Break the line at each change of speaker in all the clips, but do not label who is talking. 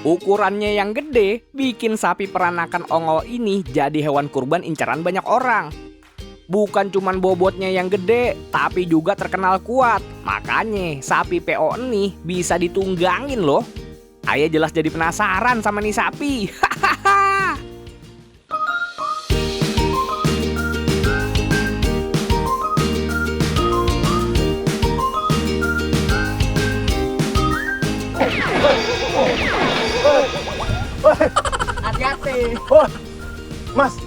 Ukurannya yang gede bikin sapi peranakan ongol ini jadi hewan kurban incaran banyak orang. Bukan cuman bobotnya yang gede, tapi juga terkenal kuat. Makanya sapi PO ini bisa ditunggangin loh. Ayah jelas jadi penasaran sama nih sapi. Hahaha.
Hati-hati.
Oh, Mas,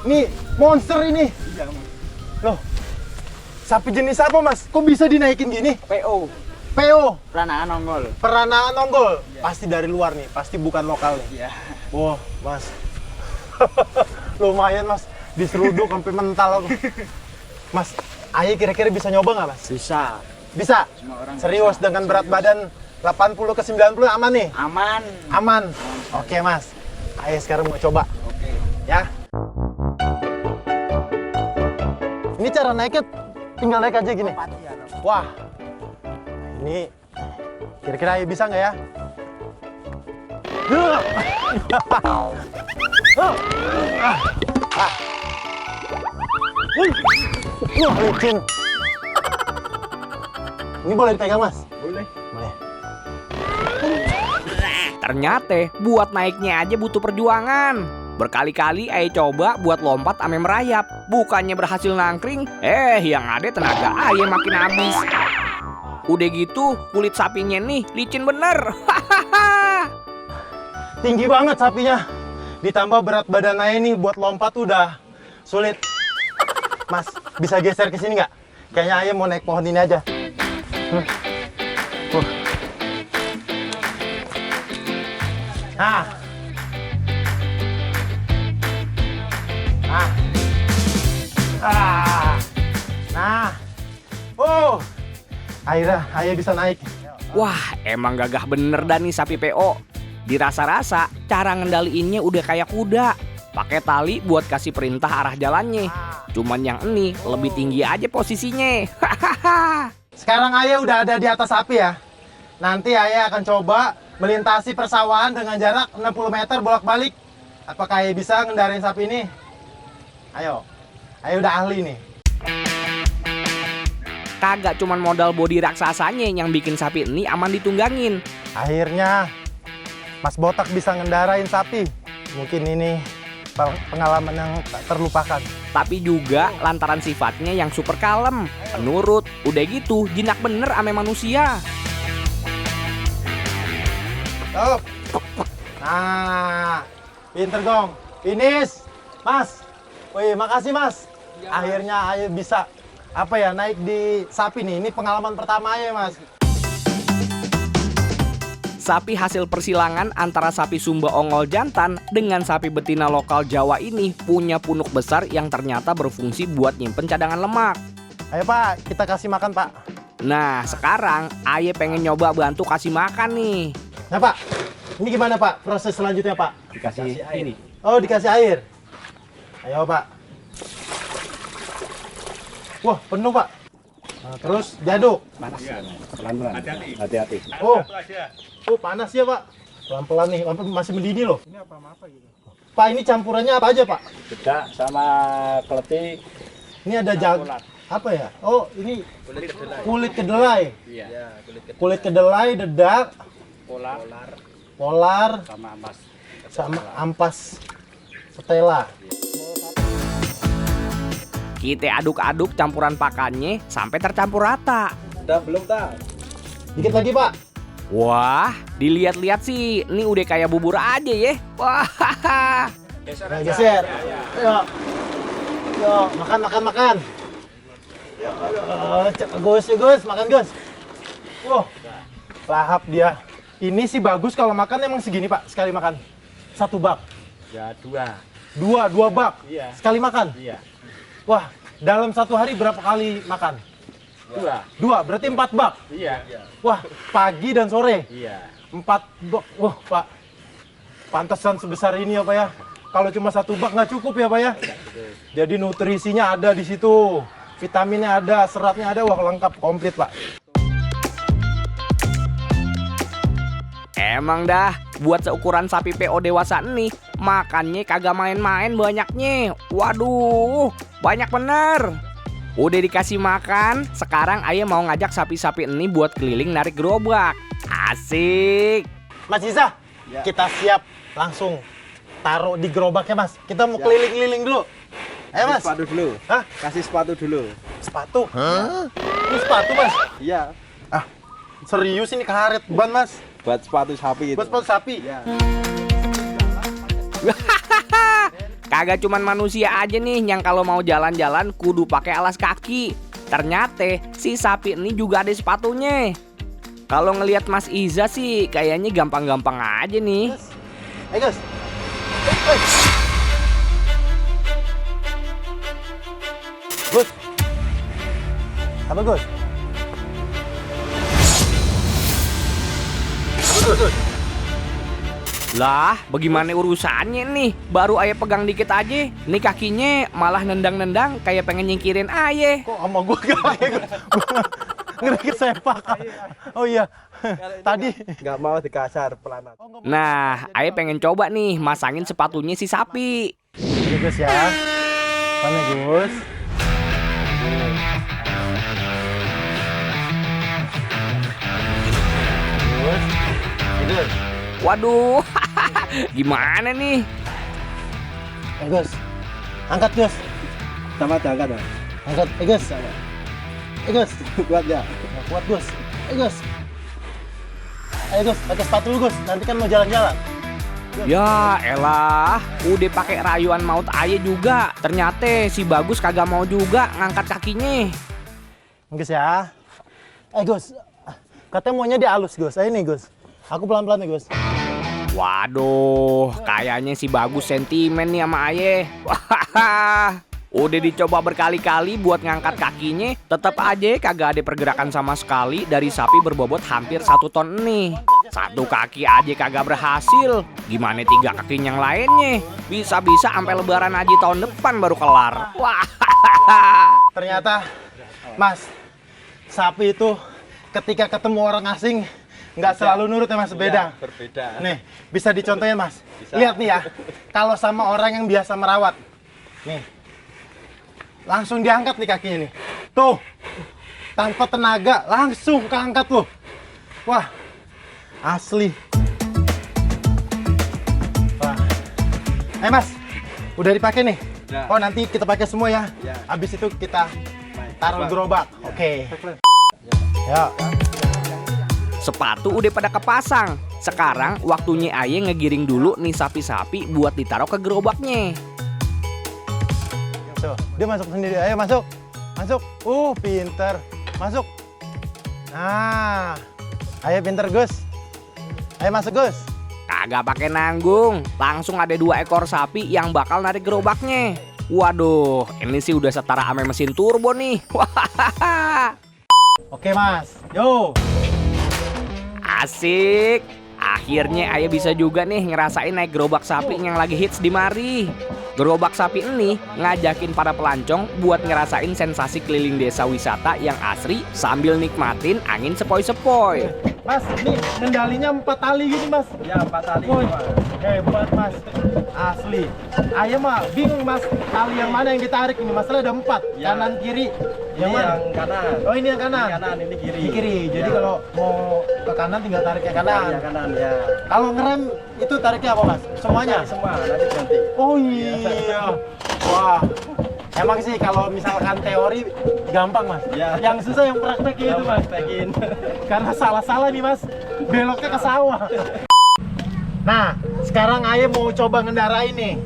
ini monster ini.
Iya, Mas.
Loh, sapi jenis apa Mas? Kok bisa dinaikin gini?
PO,
PO,
peranaan ongol.
peranaan nonggol. Pasti dari luar nih, pasti bukan lokal nih.
Iya.
Wah, Mas. Lumayan Mas, diseruduk sampai mental aku. Mas, Ayah kira-kira bisa nyoba nggak Mas?
Bisa.
Bisa?
Semua orang
Serius
bisa.
dengan berat badan 80 ke 90 aman nih?
Aman.
Aman? Oke Mas, Ayah sekarang mau coba.
Oke.
Ya. Ini cara naiknya tinggal naik aja gini. Wah. Ini kira-kira Ayah bisa nggak ya? Wah, licin. Ini boleh dipegang, Mas?
Boleh.
Boleh.
Ternyata buat naiknya aja butuh perjuangan. Berkali-kali Ayah coba buat lompat ame merayap. Bukannya berhasil nangkring, yang ada tenaga Ayah makin habis. Udah gitu kulit sapinya nih licin bener. Hahaha.
Tinggi banget sapinya. Ditambah berat badan Ayah nih buat lompat udah sulit. Mas, bisa geser ke sini nggak? Kayaknya Ayah mau naik pohon ini aja. Nah. Nah. Nah. Oh. Akhirnya Ayah bisa naik.
Wah, emang gagah bener dah nih sapi PO. Dirasa-rasa cara ngendaliinnya udah kayak kuda. Pakai tali buat kasih perintah arah jalannya. Cuman yang ini lebih tinggi aja posisinya. Hahaha.
Sekarang Ayah udah ada di atas sapi ya. Nanti Ayah akan coba melintasi persawahan dengan jarak 60 meter bolak-balik. Apakah Ayah bisa ngendarain sapi ini? Ayo. Ayah udah ahli nih.
Kagak cuman modal bodi raksasanya yang bikin sapi ini aman ditunggangin.
Akhirnya Mas Botak bisa ngendarain sapi. Mungkin ini pengalaman yang tak terlupakan.
Tapi juga lantaran sifatnya yang super kalem, penurut, udah gitu jinak bener ame manusia.
Stop. Nah, pinter gong. Finish. Mas. Wih, makasih Mas. Akhirnya Ayah bisa naik di sapi nih. Ini pengalaman pertama Ayah, Mas.
Sapi hasil persilangan antara sapi Sumba ongol jantan dengan sapi betina lokal Jawa ini punya punuk besar yang ternyata berfungsi buat nyimpen cadangan lemak.
Ayo Pak, kita kasih makan Pak.
Nah, sekarang Ayah pengen nyoba bantu kasih makan nih.
Nah Pak, ini gimana Pak proses selanjutnya Pak?
Dikasih ini.
Oh, dikasih air. Ayo Pak. Wah, penuh Pak. Nah, terus diaduk.
Panas. Pelan-pelan. Hati-hati.
Oh panas ya Pak. Pelan-pelan nih, masih mendidih loh. Ini apa gitu? Pak, ini campurannya apa aja Pak?
Dedak sama keleti.
Ini ada apa ya? Oh, ini kulit kedelai.
Iya.
Kulit kedelai, dedak, polar, sama ampas setela.
Kita aduk-aduk campuran pakannya sampai tercampur rata.
Udah belum tak?
Dikit lagi Pak.
Wah, dilihat-lihat sih, ini udah kayak bubur aja ya. Wah,
Nah, geser. Ayo. Yo, makan. Gus, makan Gus. Wah, lahap dia. Ini sih bagus kalau makan emang segini Pak, sekali makan. 1 bak.
Ya, 2.
Dua bak.
Iya.
Sekali makan.
Iya.
Wah, dalam 1 hari berapa kali makan? 2, berarti 4 bak.
Iya.
Wah, pagi dan sore.
Iya.
4 bak. Wah, Pak. Pantesan sebesar ini ya, Pak ya. Kalau cuma 1 bak nggak cukup ya, Pak ya. Jadi nutrisinya ada di situ. Vitaminnya ada, seratnya ada, wah lengkap, komplit, Pak.
Emang dah, buat seukuran sapi PO dewasa nih, makannya kagak main-main banyaknya. Waduh, banyak bener. Udah dikasih makan, sekarang ayah mau ngajak sapi-sapi ini buat keliling narik gerobak. Asik.
Mas Iza,
Ya.
kita siap langsung taruh di gerobaknya Mas. Kita mau
Siap.
keliling-keliling dulu. Ayo Mas.
Sepatu dulu.
Hah?
Kasih sepatu dulu.
Sepatu? Ini sepatu Mas?
Iya.
Ah, serius ini karet ban Mas?
Buat sepatu sapi itu.
Buat sepatu sapi?
Iya.
Kagak cuman manusia aja nih yang kalau mau jalan-jalan kudu pakai alas kaki. Ternyata si sapi ini juga ada sepatunya. Kalau ngelihat Mas Iza sih kayaknya gampang-gampang aja nih.
Ayo Gus. Eh. Gus. Apa Gus? Gus.
Lah, bagaimana urusannya nih? Baru ayah pegang dikit aja, nih kakinya malah nendang-nendang kayak pengen nyingkirin ayah.
Kok sama gue gak ya Gus? Ngeri sepak. Oh iya. Tadi.
Nggak mau dikasar pelanat.
Nah, ayah pengen coba nih masangin sepatunya si sapi.
Ini Gus ya. Mana Gus? Gus. Ini Gus.
Waduh, gimana nih?
Gus. Angkat Gus.
Sama angkat ya.
Angkat. Gus. Gus.
Kuat ya.
Nggak kuat Gus. Gus. Ayo Gus, pakai sepatu dulu Gus. Nanti kan mau jalan-jalan.
Ya elah, udah pakai rayuan maut ayah juga. Ternyata si Bagus kagak mau juga ngangkat kakinya.
Gus ya. Gus. Katanya maunya dialus Gus. Ayo nih Gus. Aku pelan-pelan nih Gus.
Waduh, kayaknya si Bagus sentimen nih sama ayah. Wah, udah dicoba berkali-kali buat ngangkat kakinya, tetap aja kagak ada pergerakan sama sekali dari sapi berbobot hampir 1 ton nih. Satu kaki aja kagak berhasil. Gimana 3 kaki yang lainnya? Bisa-bisa sampai lebaran haji tahun depan baru kelar. Wah.
Ternyata, Mas, sapi itu ketika ketemu orang asing nggak selalu nurut ya Mas, beda.
Berbeda.
Nih, bisa dicontohin Mas.
Bisa.
Lihat nih ya, kalau sama orang yang biasa merawat, nih, langsung diangkat nih kakinya nih. Tuh, tanpa tenaga, langsung keangkat loh. Wah, asli. Wah. Mas, udah dipakai nih?
Udah.
Oh, nanti kita pakai semua ya.
Ya.
Habis itu kita taruh gerobak.
Ya.
Oke. Ya.
Sepatu udah pada kepasang. Sekarang waktunya ayah ngegiring dulu nih sapi-sapi buat ditaruh ke gerobaknya.
Tuh, dia masuk sendiri. Ayo masuk. Masuk. Pinter. Masuk. Nah. Ayo pinter, Gus. Ayo masuk, Gus.
Kagak pakai nanggung, langsung ada 2 ekor sapi yang bakal narik gerobaknya. Waduh, ini sih udah setara ame mesin turbo nih. Wah,
Oke, Mas. Yo.
asik. Akhirnya ayah bisa juga nih ngerasain naik gerobak sapi yang lagi hits di mari. Gerobak sapi ini ngajakin para pelancong buat ngerasain sensasi keliling desa wisata yang asri sambil nikmatin angin sepoi-sepoi.
Mas, ini kendalinya 4 tali gini, Mas.
Ya, 4 tali.
Woi, hebat, Mas. Asli. Ayo mah bingung, Mas. Tali yang mana yang ditarik ini? Masalah ada 4,
Ya.
kanan kiri.
Yang
mana?
kanan.
Oh, ini yang kanan.
Ini kanan, ini kiri.
Ini kiri. Jadi
Ya.
kalau mau ke kanan tinggal tarik yang kanan.
Yang kanan ya.
Kalau ngerem itu tariknya apa, Mas? Semuanya?
Semua nanti ganti.
Oh iya. Wah. Emang sih kalau misalkan teori gampang, Mas.
Ya.
Yang susah yang prakteknya itu, Mas.
Praktekin.
Karena salah-salah nih, Mas. Beloknya ke sawah. Nah, sekarang Ayah mau coba ngendarain nih.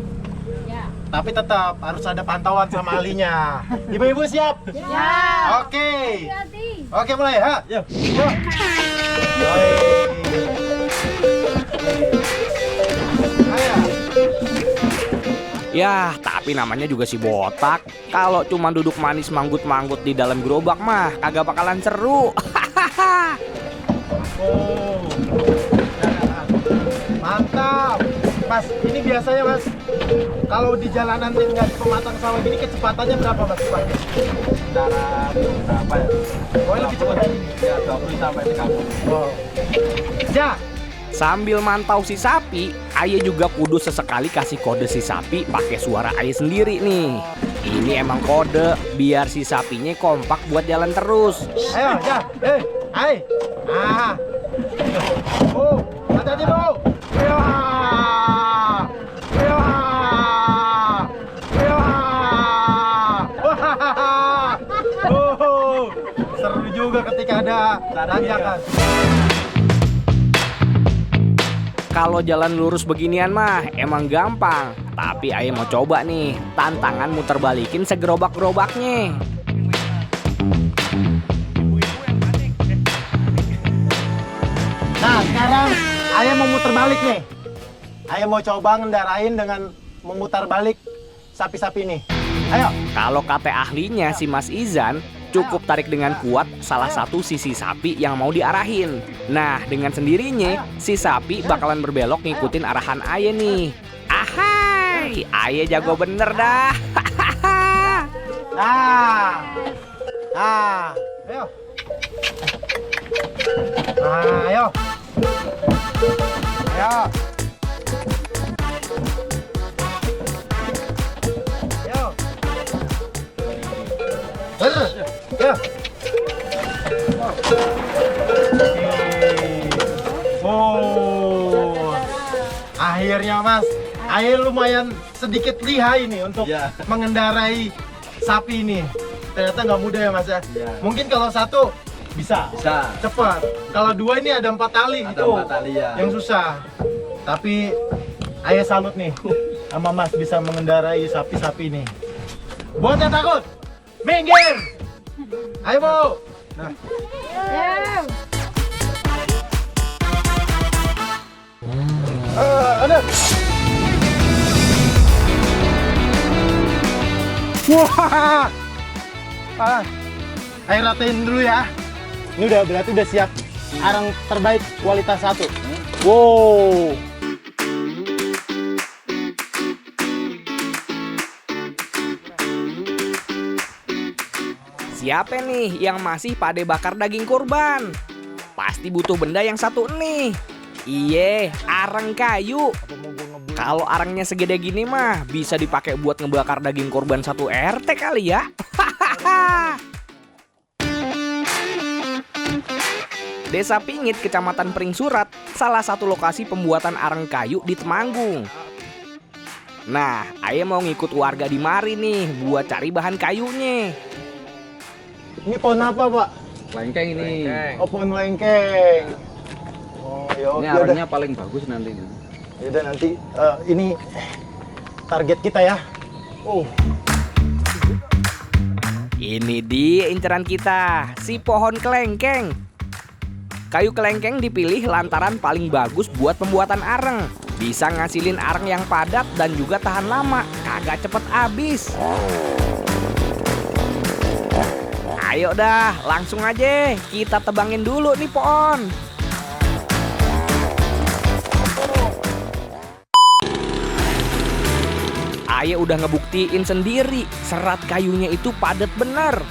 Ya.
Tapi tetap harus ada pantauan sama ahlinya. Ibu-ibu siap?
Ya.
Oke.
Hati-hati.
Oke, mulai, ha?
Yuk.
Yuk. Ayo.
Yah, tapi namanya juga si botak. Kalau cuma duduk manis manggut-manggut di dalam gerobak mah kagak bakalan seru.
Oh. Mantap. Mas, ini biasanya Mas, kalau di jalanan yang nggak di pematang sawah gini kecepatannya berapa Mas?
Antara berapa ya?
Oh, lebih cepat dari ini.
Ya, 20 sampai 30.
Wow. Ya,
Sambil mantau si sapi, Aye juga kudu sesekali kasih kode si sapi pakai suara Aye sendiri nih. Ini emang kode biar si sapinya kompak buat jalan terus.
Ayo, ya, hai. Oh, hati-hati, Bu. Ya. Ya. Ya. Oh, seru juga ketika ada tanjakan.
Kalau jalan lurus beginian mah emang gampang. Tapi Aye mau coba nih, tantangan muter balikin segerobak-gerobaknya.
Nah, sekarang Ayah mau muter balik nih. Ayah mau coba ngendarain dengan memutar balik sapi-sapi ini. Ayo.
Kalau kata ahlinya si Mas Izan, cukup tarik dengan kuat salah satu sisi sapi yang mau diarahin. Nah, dengan sendirinya si sapi bakalan berbelok ngikutin arahan Aye nih. Ahai, Aye jago bener dah.
Nah. Ayo. Ayo. Ayo. Ayo. Ya. Oh. Akhirnya Mas, Aye lumayan sedikit lihai nih untuk mengendarai sapi ini. Ternyata nggak mudah ya Mas ya. Mungkin kalau satu bisa cepat. Kalau dua ini ada 4 tali itu yang susah. Tapi Aye salut nih sama Mas bisa mengendarai sapi-sapi ini. Buat yang takut, minggir. Ayo Bu. Nah. Ada. Wah. Ayo ratain dulu ya. Ini berarti udah siap arang terbaik kualitas 1. Wow.
Siapa nih yang masih pade bakar daging kurban? Pasti butuh benda yang satu nih. Iye, arang kayu. Kalau arangnya segede gini mah bisa dipakai buat ngebakar daging kurban 1 RT kali ya. Desa Pingit, Kecamatan Pringsurat, salah satu lokasi pembuatan arang kayu di Temanggung. Nah, Aye mau ngikut warga di mari nih buat cari bahan kayunya.
Ini pohon apa, Pak?
Lengkeng ini.
Oh, pohon lengkeng. Oh, ya
Ini
oke,
arangnya paling bagus nanti.
Yaudah nanti ini target kita ya. Oh.
Ini dia inceran kita, si pohon kelengkeng. Kayu kelengkeng dipilih lantaran paling bagus buat pembuatan areng. Bisa ngasilin areng yang padat dan juga tahan lama, kagak cepet habis. Ayo dah, langsung aja kita tebangin dulu nih pohon. Aye udah ngebuktiin sendiri serat kayunya itu padat bener.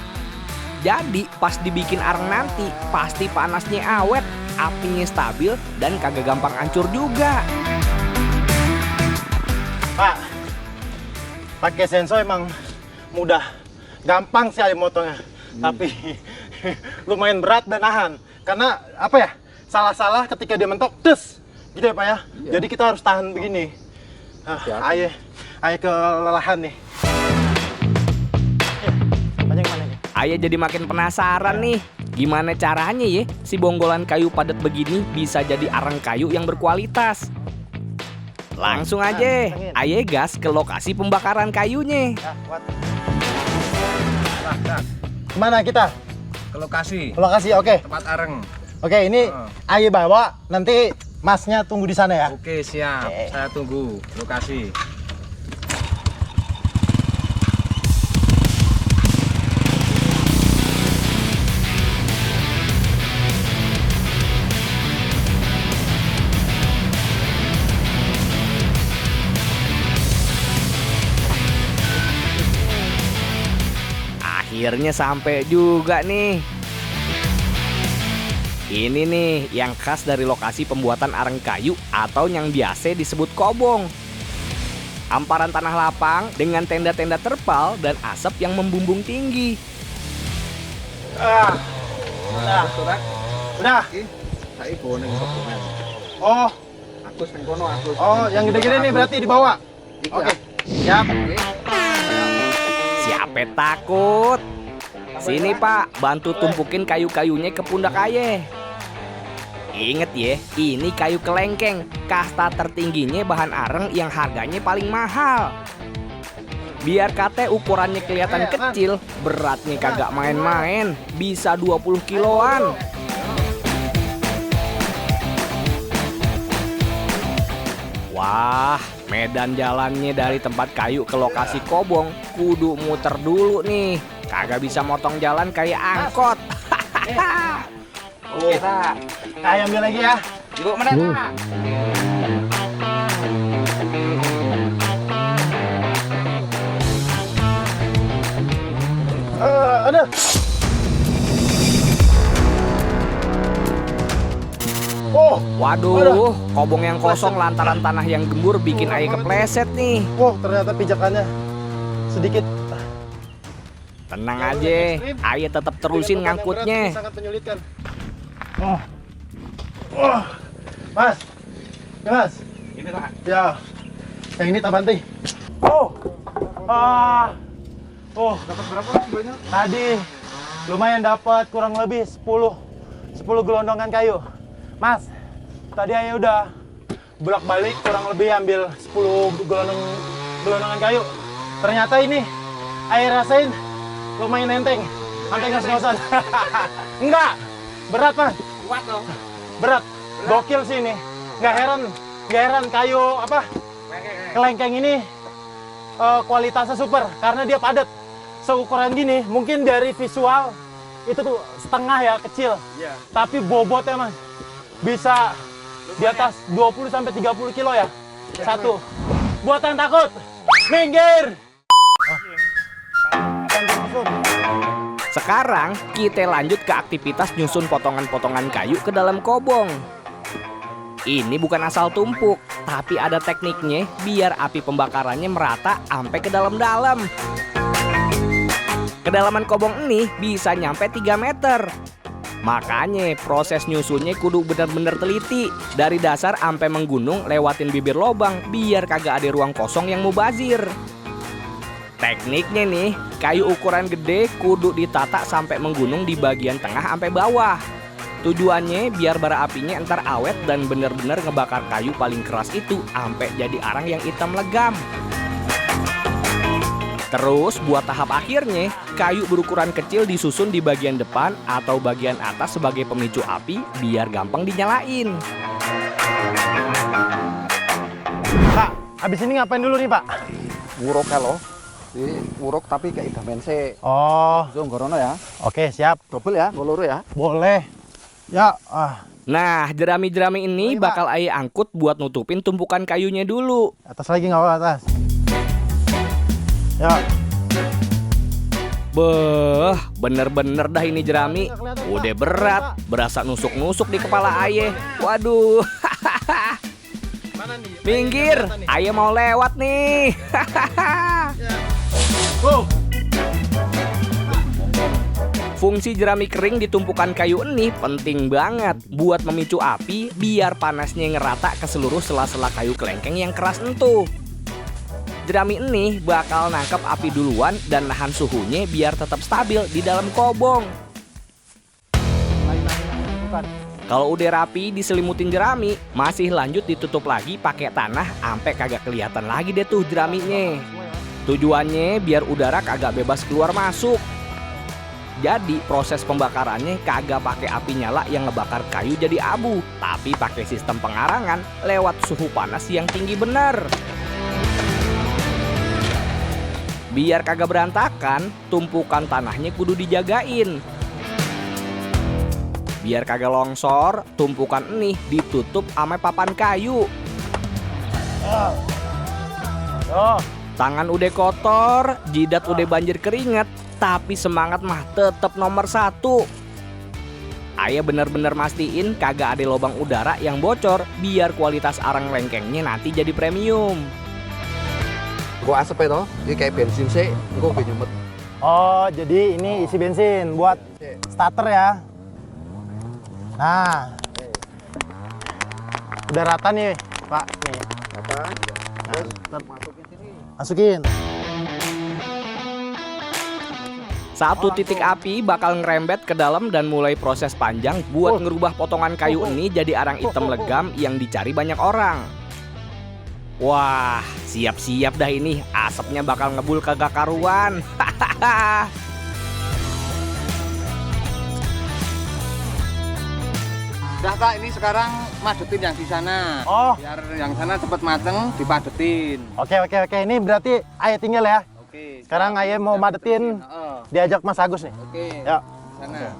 Jadi pas dibikin areng nanti pasti panasnya awet, apinya stabil dan kagak gampang hancur juga.
Pak, pakai sensor emang mudah, gampang sih air motongnya. Tapi lumayan berat dan nahan. Karena apa ya? Salah-salah ketika dia mentok, tes, gitu ya Pak ya.
Iya.
Jadi kita harus tahan begini. Aye kelelahan nih. Banyak mana nih?
Aye jadi makin penasaran nih, gimana caranya ya si bonggolan kayu padat begini bisa jadi areng kayu yang berkualitas. Langsung aja, Aye gas ke lokasi pembakaran kayunya.
Ya, kuat. Kemana kita?
Ke lokasi.
Lokasi, oke.
Tempat areng.
Oke, ini Aye bawa, nanti Masnya tunggu di sana ya.
Oke, siap. Saya tunggu lokasi.
Akhirnya sampai juga nih. Ini nih yang khas dari lokasi pembuatan areng kayu atau yang biasa disebut kobong. Hamparan tanah lapang dengan tenda-tenda terpal dan asap yang membumbung tinggi.
Udah.
Saya ibu ning kebungan.
Oh,
Agus ning kono, Agus.
oh, yang gede-gede nih berarti dibawa. Oke, siap.
Siapa takut? Sini Pak, bantu tumpukin kayu-kayunya ke pundak Aye. Ingat ya, ini kayu kelengkeng, kasta tertingginya bahan areng yang harganya paling mahal. Biar kate ukurannya kelihatan kecil, beratnya kagak main-main, bisa 20 kiloan. Wah, medan jalannya dari tempat kayu ke lokasi kobong kudu muter dulu nih. Kagak bisa motong jalan kayak angkot.
Oke, tak. Kayak ambil lagi ya.
Ibu mana, Tak?
Aduh. Oh,
Waduh, kobong yang kosong lantaran tanah yang gembur bikin Aye kepleset nih.
ternyata pijakannya sedikit.
Tenang aja, Aye tetap terusin ngangkutnya.
Sangat menyulitkan. Oh. Mas. Ya, Mas.
Ini, Tak.
Ya. Yang ini tak banting. Oh.
Dapat berapa banyak?
Tadi lumayan dapat kurang lebih 10 gelondongan kayu. Mas, tadi Ayah udah bolak-balik kurang lebih ambil 10 gelondongan kayu. Ternyata ini Ayah rasain lumayan enteng. Sampai ngos-ngosan. Enggak. Berat, Mas.
Kuat dong.
Berat. Gokil sih ini. Nggak heran kayu apa? Kelengkeng ini kualitasnya super karena dia padat. Seukuran gini, mungkin dari visual itu tuh setengah ya, kecil.
Iya.
Tapi bobotnya, Mas, bisa di atas 20 sampai 30 kilo ya. Satu. Buat yang takut, minggir.
Sekarang kita lanjut ke aktivitas nyusun potongan-potongan kayu ke dalam kobong. Ini bukan asal tumpuk, tapi ada tekniknya biar api pembakarannya merata sampai ke dalam-dalam. Kedalaman kobong ini bisa nyampe 3 meter. Makanya proses nyusunnya kudu bener-bener teliti. Dari dasar sampai menggunung lewatin bibir lobang biar kagak ada ruang kosong yang mubazir. Tekniknya nih, kayu ukuran gede kudu ditata sampai menggunung di bagian tengah sampai bawah. Tujuannya biar bara apinya entar awet dan bener-bener ngebakar kayu paling keras itu sampai jadi arang yang hitam legam. Terus buat tahap akhirnya, kayu berukuran kecil disusun di bagian depan atau bagian atas sebagai pemicu api biar gampang dinyalain.
Pak, habis ini ngapain dulu nih, Pak?
Wuruk kalau. Wuruk tapi kayak dimensi.
Oh,
Jonggorono ya.
oke, siap.
Double ya, goloro ya.
Boleh. Ya,
Nah, jerami-jerami ini
Boleh, Pak.
bakal Aye angkut buat nutupin tumpukan kayunya dulu.
atas lagi nggak apa atas. Ya.
Beuh, bener-bener dah ini jerami. Udah berat, berasa nusuk-nusuk di kepala Aye. Waduh,
Mana nih?
minggir, Aye mau lewat nih. Fungsi jerami kering di tumpukan kayu ini penting banget buat memicu api biar panasnya ngerata ke seluruh sela-sela kayu kelengkeng yang keras entuh. Jerami ini bakal nangkep api duluan dan nahan suhunya biar tetap stabil di dalam kobong. Kalau udah rapi diselimutin jerami, masih lanjut ditutup lagi pakai tanah sampai kagak kelihatan lagi deh tuh jeraminya. Tujuannya biar udara kagak bebas keluar masuk. Jadi proses pembakarannya kagak pakai api nyala yang ngebakar kayu jadi abu, tapi pakai sistem pengarangan lewat suhu panas yang tinggi bener. Biar kagak berantakan, tumpukan tanahnya kudu dijagain. Biar kagak longsor, tumpukan ini ditutup sama papan kayu. Tangan udah kotor, jidat udah banjir keringat, tapi semangat mah tetap nomor 1. Ayah bener-bener mastiin kagak ada lubang udara yang bocor biar kualitas arang lengkengnya nanti jadi premium.
Gua asap itu, ini kayak bensin sih, gua lebih nyumet.
Oh, jadi ini isi bensin buat starter ya. Nah, udah rata nih, Pak. Nih.
Apa? Terus
masukin sini. Masukin.
Satu titik api bakal ngerembet ke dalam dan mulai proses panjang buat ngerubah potongan kayu ini jadi arang hitam legam yang dicari banyak orang. Wah, siap-siap dah ini, asapnya bakal ngebul kagak karuan.
Udah Kak, ini sekarang madetin yang di sana.
Oh.
Biar yang sana cepet mateng, dipadetin.
Oke. Ini berarti Ayah tinggal ya.
Oke.
Sekarang Ayah mau madetin, diajak Mas Agus nih.
Oke.
Ya.
Sana.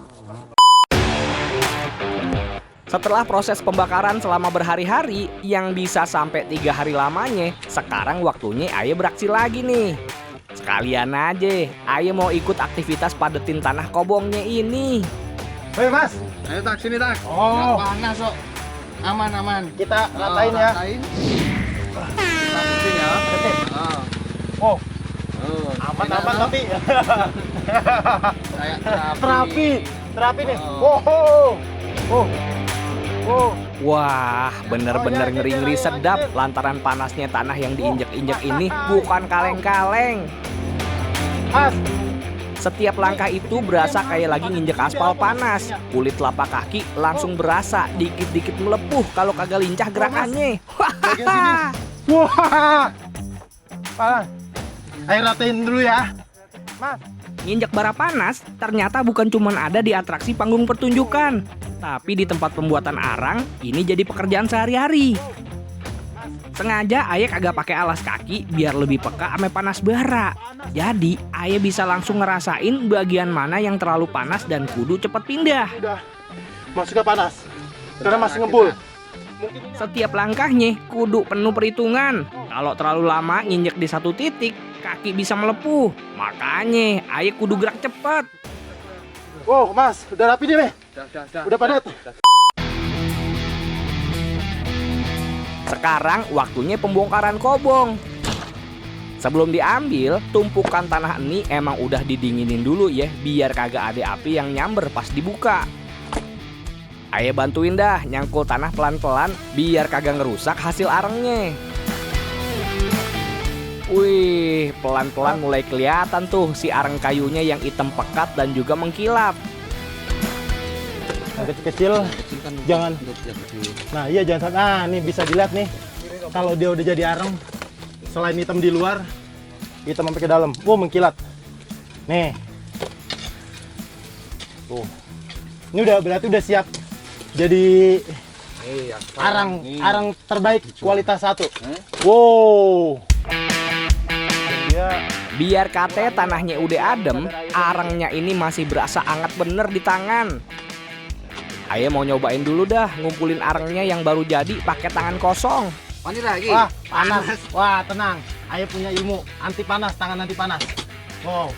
Setelah proses pembakaran selama berhari-hari yang bisa sampai 3 hari lamanya, sekarang waktunya Ayah beraksi lagi nih. Sekalian aja, Ayah mau ikut aktivitas padetin tanah kobongnya ini.
Hei Mas,
Ayo tak sini tak.
Oh.
Nggak panas kok. Aman.
kita ratain ya.
Ratain. Kita padetin ya.
Detik.
Oh.
Oh, aman
enak, no?
tapi.
Kayak
Terapi nih.
Oh.
Wah, bener-bener ngeri-ngeri sedap lantaran panasnya tanah yang diinjek-injek ini bukan kaleng-kaleng.
Mas,
Setiap langkah itu berasa kayak lagi nginjek aspal panas. Kulit telapak kaki langsung berasa dikit-dikit melepuh kalau kagak lincah gerakannya.
bagian sini. Wah. Panas. Ayo ratain dulu ya. Mas.
Nginjek bara panas ternyata bukan cuma ada di atraksi panggung pertunjukan, tapi di tempat pembuatan arang ini jadi pekerjaan sehari-hari. Sengaja Ayah kagak pakai alas kaki biar lebih peka ame panas bara. Jadi Ayah bisa langsung ngerasain bagian mana yang terlalu panas dan kudu cepet pindah.
Udah masuk ke panas. Karena masih ngebul.
Setiap langkahnya kudu penuh perhitungan. Kalau terlalu lama nginjek di satu titik, kaki bisa melepuh. Makanya Ayah kudu gerak cepet.
Wow, Mas, udah rapi nih, Udah padat.
Sekarang waktunya pembongkaran kobong. Sebelum diambil, tumpukan tanah ini emang udah didinginin dulu ya, biar kagak ada api yang nyamber pas dibuka. Ayah bantuin dah nyangkul tanah pelan-pelan biar kagak ngerusak hasil arangnya. Wih, pelan-pelan mulai kelihatan tuh si arang kayunya yang hitam pekat dan juga mengkilap.
Kecil-kecil, jangan. Nah iya jangan. Nah ini bisa dilihat nih, kalau dia udah jadi arang, selain hitam di luar, hitam sampai ke dalam. Wow, mengkilat. Nih. Tuh. Ini udah berarti udah siap jadi arang terbaik kualitas 1. Wow.
Biar kate tanahnya udah adem, arangnya ini masih berasa anget bener di tangan. Ayah mau nyobain dulu dah ngumpulin arangnya yang baru jadi pakai tangan kosong.
Panas lagi.
Wah, panas. Wah, tenang. Ayah punya ilmu anti panas, tangan anti panas. Wow.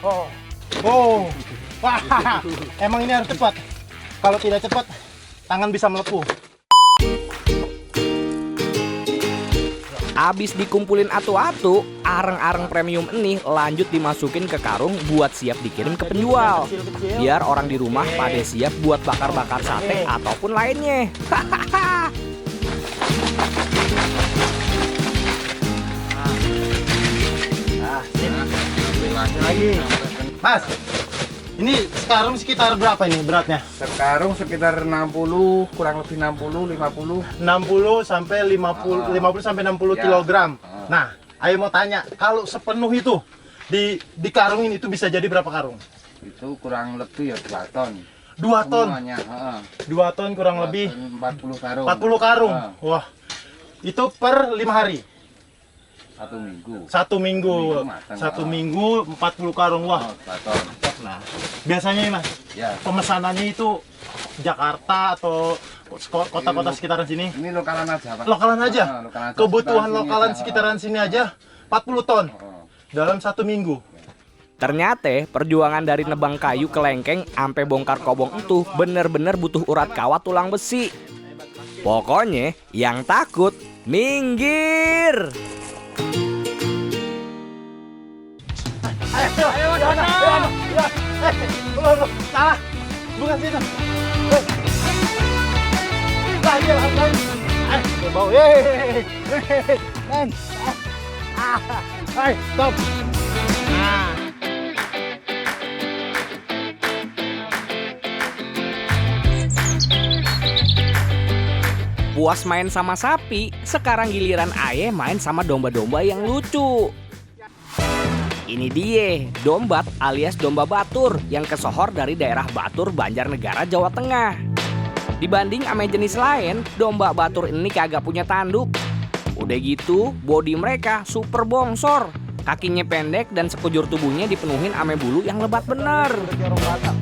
Wow. Wah, emang ini harus cepat. Kalau tidak cepat, tangan bisa melepuh.
Abis dikumpulin atu-atu, arang-arang premium ini lanjut dimasukin ke karung buat siap dikirim ke penjual. Biar orang di rumah pada siap buat bakar-bakar sate ataupun lainnya.
Lagi. Mas, ini sekarang sekitar berapa ini beratnya?
Sekarang sekitar 60, kurang lebih 60, 50.
60 sampai 50, 50 sampai 60
Ya.
kilogram. Nah, ayo mau tanya, kalau sepenuh itu di karungin itu bisa jadi berapa karung?
Itu kurang lebih ya 2 ton.
2 ton.
Semuanya,
2 ton kurang lebih
40 karung.
40 karung. Wah. Itu per 5 hari.
1 minggu.
1 minggu.
matang.
1 minggu 40 karung. Wah.
2 ton.
Nah, biasanya Mas,
Ya.
pemesanannya itu Jakarta atau kota-kota sekitaran sini?
Ini lokalan aja, Pak.
Lokalan aja.
Lokalan aja.
Kebutuhan
Sekitaran sini
lokalan
aja.
sekitaran sini aja 40 ton
Oh.
dalam 1 minggu.
Ternyata perjuangan dari nebang kayu ke lengkeng sampai bongkar kobong itu bener-bener butuh urat kawat tulang besi. Pokoknya yang takut minggir.
Ayo, salah. Bukan situ. Lagi. Ayo, bau. Hai, stop. Nah.
Puas main sama sapi, sekarang giliran Aye main sama domba-domba yang lucu. Ini dia, dombat alias domba Batur yang kesohor dari daerah Batur, Banjarnegara, Jawa Tengah. Dibanding ame jenis lain, domba Batur ini kagak punya tanduk. Udah gitu, bodi mereka super bongsor. Kakinya pendek dan sekujur tubuhnya dipenuhin ame bulu yang lebat bener.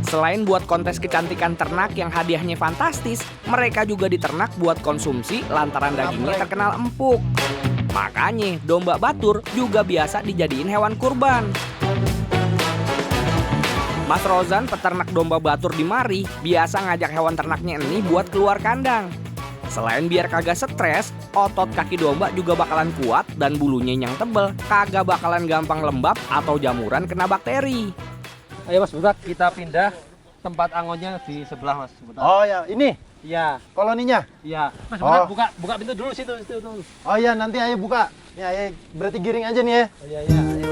Selain buat kontes kecantikan ternak yang hadiahnya fantastis, mereka juga diternak buat konsumsi lantaran dagingnya terkenal empuk. Makanya domba Batur juga biasa dijadiin hewan kurban. Mas Rozan, peternak domba Batur di Mari, biasa ngajak hewan ternaknya ini buat keluar kandang. Selain biar kagak stres, otot kaki domba juga bakalan kuat dan bulunya yang tebel, kagak bakalan gampang lembab atau jamuran kena bakteri.
Ayo Mas Burak, kita pindah tempat angonnya di sebelah Mas. Sebentar.
Oh ya, ini
Iya,
koloninya.
iya. Mas
Oh.
Burak, buka pintu dulu situ dulu.
Oh iya, nanti ayo buka. Ya, ayo berarti giring aja nih ya.
Oh, iya, iya, ayo.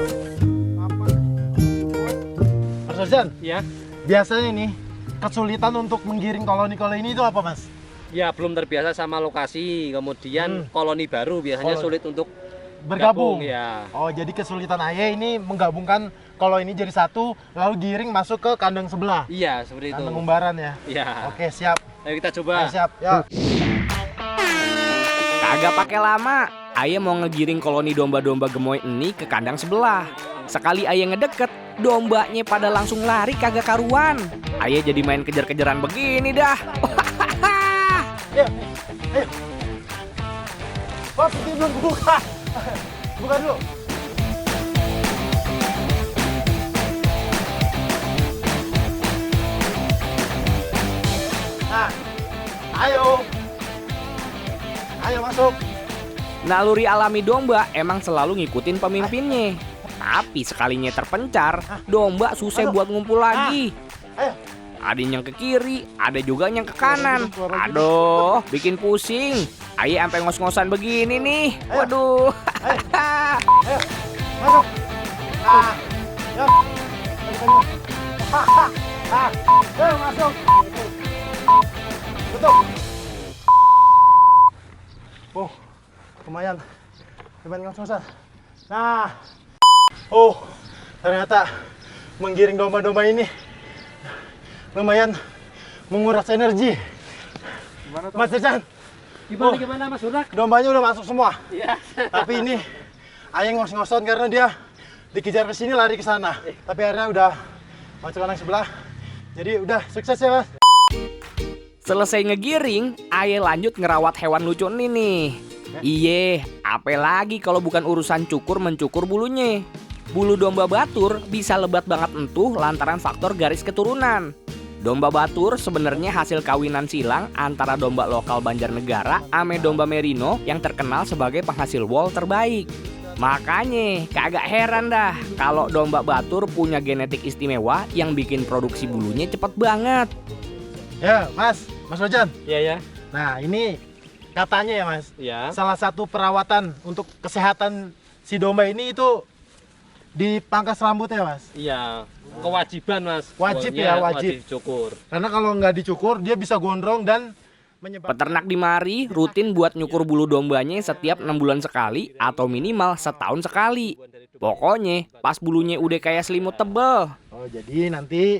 Mas Ozan,
Iya.
biasanya nih kesulitan untuk menggiring koloni-koloni ini itu apa, Mas?
Ya, belum terbiasa sama lokasi, kemudian koloni baru biasanya
Koloni.
sulit untuk
Bergabung.
ya.
Oh, jadi kesulitan Aye ini menggabungkan kalau ini jadi satu, lalu giring masuk ke kandang sebelah.
Iya, seperti itu.
Kandang umbaran ya.
Iya.
Oke, siap.
Ayo kita
Ayo,
coba.
siap. Ya.
Kagak pakai lama, Aye mau ngegiring koloni domba-domba gemoy ini ke kandang sebelah. Sekali Aye ngedeket, dombanya pada langsung lari kagak karuan. Aye jadi main kejar-kejaran begini dah.
Ayo. Ayo. Wah, pintu belum buka. Buka dulu. Nah, ayo. Ayo masuk.
Naluri alami domba emang selalu ngikutin pemimpinnya. Tapi sekalinya terpencar, domba susah buat ngumpul lagi.
Ayo.
Ada yang ke kiri, ada juga yang ke kanan. Aduh, bikin pusing. Aye sampai ngos-ngosan begini nih. Waduh.
Masuk. Ah. Ya. Ayo masuk. Tutup. Oh, lumayan. Lumayan ngos-ngosan. Nah. Oh, ternyata menggiring domba-domba ini lumayan menguras energi. Mas Dejan,
Gimana Mas Burak?
dombanya udah masuk semua.
Iya.
Tapi ini Aye ngos-ngosan karena dia dikejar ke sini lari ke sana. Tapi akhirnya udah masuk kandang sebelah. Jadi udah sukses ya, Mas.
Selesai ngegiring, Aye lanjut ngerawat hewan lucu ini nih. Iye, apa lagi kalau bukan urusan cukur mencukur bulunya. Bulu domba Batur bisa lebat banget entuh lantaran faktor garis keturunan. Domba Batur sebenarnya hasil kawinan silang antara domba lokal Banjarnegara ame domba Merino yang terkenal sebagai penghasil wol terbaik. Makanya kagak heran dah kalau domba Batur punya genetik istimewa yang bikin produksi bulunya cepet banget.
Ya, Mas Rojan.
Iya, ya.
Nah, ini katanya ya, Mas.
Iya.
Salah satu perawatan untuk kesehatan si domba ini itu dipangkas rambutnya, Mas.
Iya, kewajiban Mas.
Wajib
Wolnya
ya, wajib.
cukur.
Karena kalau nggak dicukur dia bisa gondrong dan menyebabkan
Peternak di Mari rutin buat nyukur bulu dombanya setiap 6 bulan sekali atau minimal setahun sekali. Pokoknya pas bulunya udah kayak selimut tebel.
Oh, jadi nanti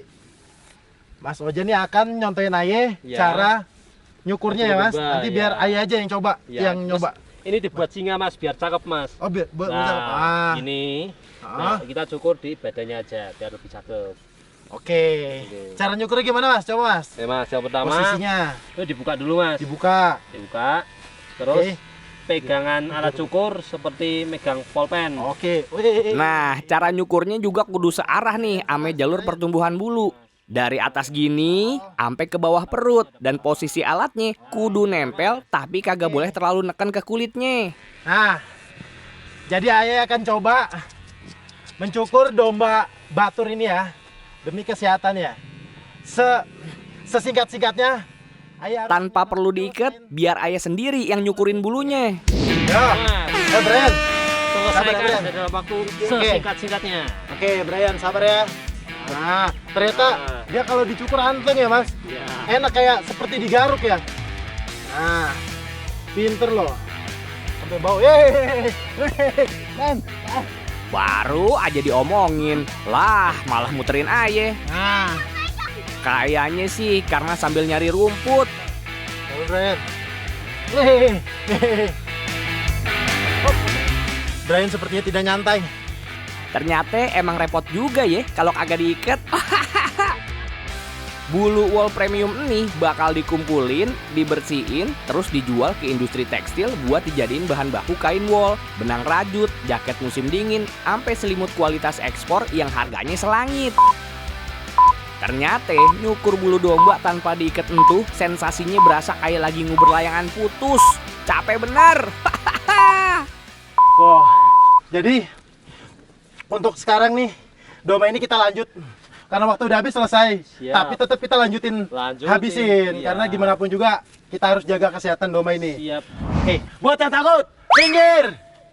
Mas Ojan nih akan nyontoin Aye
Ya.
cara nyukurnya ya, Mas.
Domba,
Nanti biar
ya.
Aye aja yang coba,
Ya,
yang
terus
nyoba.
Ini dibuat singa Mas, biar cakep Mas.
Oh,
Nah, ini.
Ah.
Nah, kita cukur di badannya aja biar lebih cakep.
Oke. Cara nyukurnya gimana, Mas? Coba, Mas.
Oke Mas, yang pertama
Posisinya
itu dibuka dulu Mas.
dibuka.
Dibuka. Terus
Oke.
pegangan alat cukur seperti megang polpen.
Oke. Wih.
Nah, cara nyukurnya juga kudu searah nih ame jalur pertumbuhan bulu. Dari atas gini, sampai ke bawah perut. Dan posisi alatnya kudu nempel, tapi kagak boleh terlalu neken ke kulitnya.
Nah, jadi ayah akan coba mencukur domba batur ini ya, demi kesehatan ya. Sesingkat-singkatnya, ayah harus...
Tanpa perlu diikat, biar ayah sendiri yang nyukurin bulunya.
Ya, Brian.
Selesaikan
Brian.
dalam waktu sesingkat-singkatnya.
Oke, Brian, sabar ya. Nah, ternyata dia kalau dicukur anteng ya, Mas.
Ya.
Enak kayak seperti digaruk ya. Nah, pinter loh. Sampai bau. Men.
Baru aja diomongin, lah malah muterin ayah.
Nah,
Kayaknya sih karena sambil nyari rumput.
Brian. Brian sepertinya tidak nyantai.
Ternyata emang repot juga ya kalau kagak diikat. Bulu wool premium ini bakal dikumpulin, dibersihin, terus dijual ke industri tekstil buat dijadiin bahan baku kain wool, benang rajut, jaket musim dingin, sampai selimut kualitas ekspor yang harganya selangit. Ternyata nyukur bulu domba tanpa diikat entuh sensasinya berasa kayak lagi nguber layangan putus. Capek bener.
Wah, jadi untuk sekarang nih domba ini kita lanjut karena waktu udah habis selesai.
Siap.
Tapi tetap kita lanjutin. Habisin
Iya.
karena gimana pun juga kita harus jaga kesehatan domba ini.
Siap.
Oke, buat yang takut, pinggir.